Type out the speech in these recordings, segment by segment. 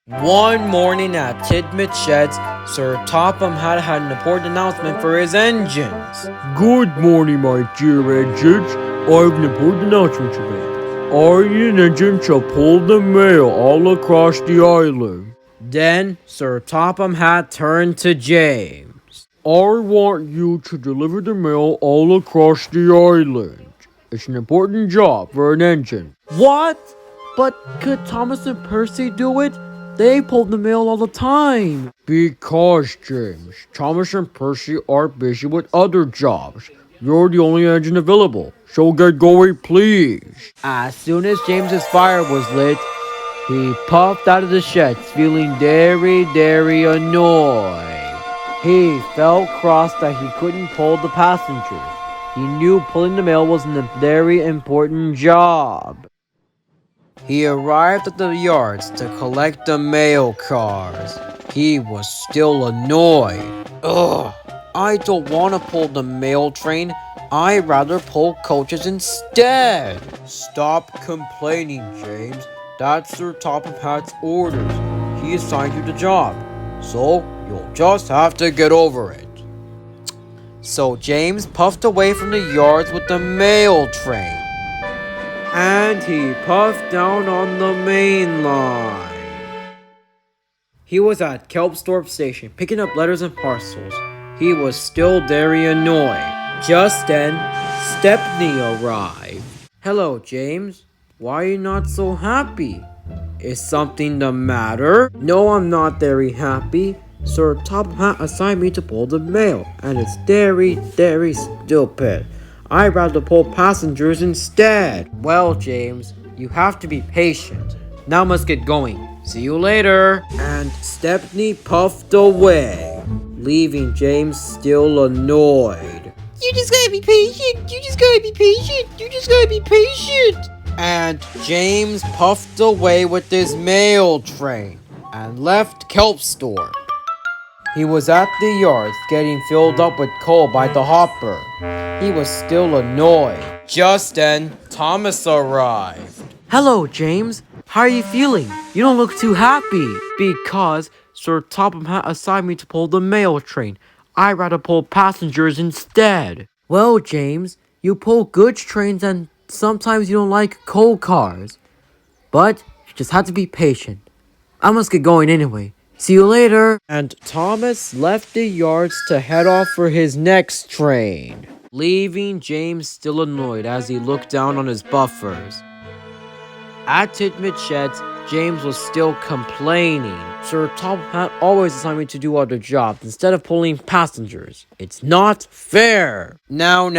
One morning at Tidmit Sheds, Sir Topham had an important announcement for his engines. Good morning, my dear engines. I have an important announcement to make. Our engine shall pull the mail all across the island. Then Sir Topham had turned to James. I want you to deliver the mail all across the island. It's an important job for an engine. What? But could Thomas and Percy do it? They pulled the mail all the time. Because, James, Thomas and Percy are busy with other jobs. You're the only engine available, so get going, please. As soon as James's fire was lit, he puffed out of the sheds, feeling very annoyed. He felt cross that he couldn't pull the passengers. He knew pulling the mail was a very important job. He arrived at the yards to collect the mail cars. He was still annoyed. Ugh, I don't want to pull the mail train. I'd rather pull coaches instead. Stop complaining, James. That's Sir Topham Hatt's orders. He assigned you the job, so you'll just have to get over it. So James puffed away from the yards with the mail train. And he puffed down on the main line. He was at Kelpstorp Station picking up letters and parcels. He was still very annoyed. Just then, Stepney arrived. Hello, James. Why are you not so happy? Is something the matter? No, I'm not very happy. Sir Topham Hatt assigned me to pull the mail, and it's very stupid. I'd rather pull passengers instead. Well, James, you have to be patient. Now must get going. See you later. And Stepney puffed away, leaving James still annoyed. You just gotta be patient. You just gotta be patient. You just gotta be patient. And James puffed away with his mail train and left Kelpstorp. He was at the yards getting filled up with coal by the hopper. He was still annoyed. Just then, Thomas arrived. Hello, James. How are you feeling? You don't look too happy. Because Sir Topham Hatt assigned me to pull the mail train. I'd rather pull passengers instead. Well, James, you pull goods trains and sometimes you don't like coal cars. But you just have to be patient. I must get going anyway. See you later. And Thomas left the yards to head off for his next train, leaving James still annoyed as he looked down on his buffers. At Tidmit Sheds, James was still complaining. Sir Topham Hatt always assigned me to do other jobs instead of pulling passengers. It's not fair. Now,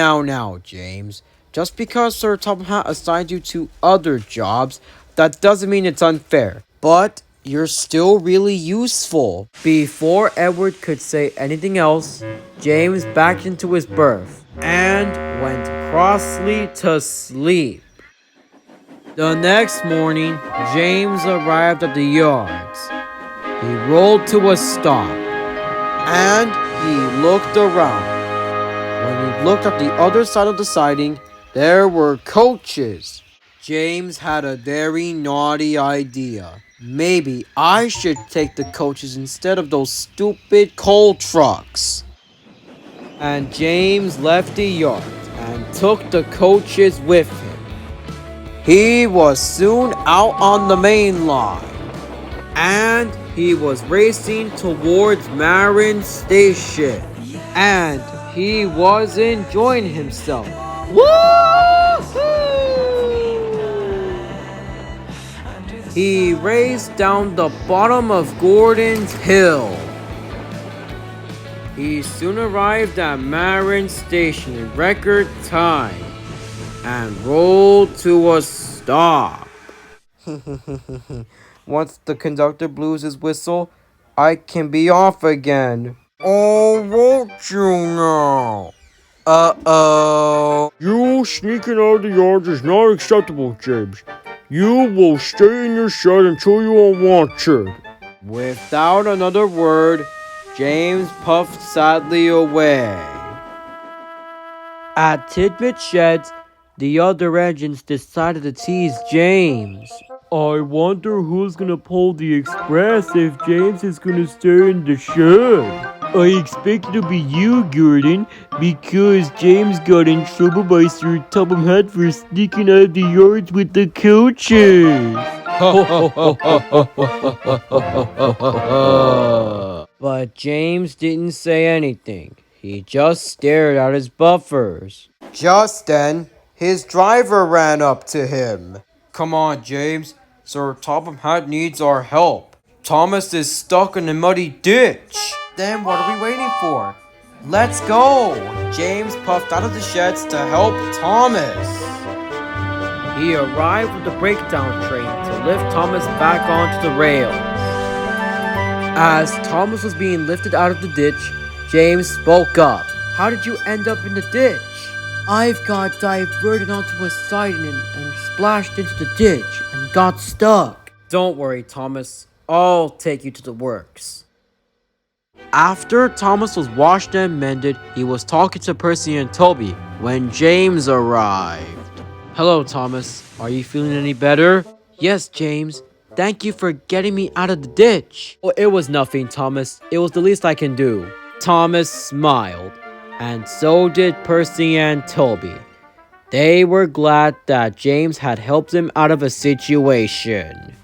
James. Just because Sir Topham Hatt assigned you to other jobs, that doesn't mean it's unfair. But you're still really useful. Before Edward could say anything else, James backed into his berth and went crossly to sleep. The next morning, James arrived at the yards. He rolled to a stop and he looked around. When he looked at the other side of the siding, there were coaches. James had a very naughty idea. Maybe I should take the coaches instead of those stupid coal trucks. And James left the yard and took the coaches with him. He was soon out on the main line. And he was racing towards Marin Station. And he was enjoying himself. Woo-hoo! He raced down the bottom of Gordon's Hill. He soon arrived at Marin Station in record time and rolled to a stop. Once the conductor blows his whistle, I can be off again. Oh, won't you now? Uh-oh. You sneaking out of the yards is not acceptable, James. You will stay in your shed until you don't want to. Without another word, James puffed sadly away. At Tidmit Sheds, the other engines decided to tease James. I wonder who's gonna pull the express if James is gonna stay in the shed. I expect it'll be you, Gordon, because James got in trouble by Sir Topham Hatt for sneaking out of the yards with the coaches. But James didn't say anything. He just stared at his buffers. Just then, his driver ran up to him. Come on, James. Sir Topham Hatt needs our help. Thomas is stuck in a muddy ditch. Then what are we waiting for? Let's go! James puffed out of the sheds to help Thomas. He arrived with the breakdown train to lift Thomas back onto the rails. As Thomas was being lifted out of the ditch, James spoke up. How did you end up in the ditch? I've got diverted onto a siding and splashed into the ditch and got stuck. Don't worry, Thomas. I'll take you to the works. After Thomas was washed and mended, he was talking to Percy and Toby when James arrived. Hello, Thomas. Are you feeling any better? Yes, James. Thank you for getting me out of the ditch. Well, it was nothing, Thomas. It was the least I can do. Thomas smiled, and so did Percy and Toby. They were glad that James had helped them out of a situation.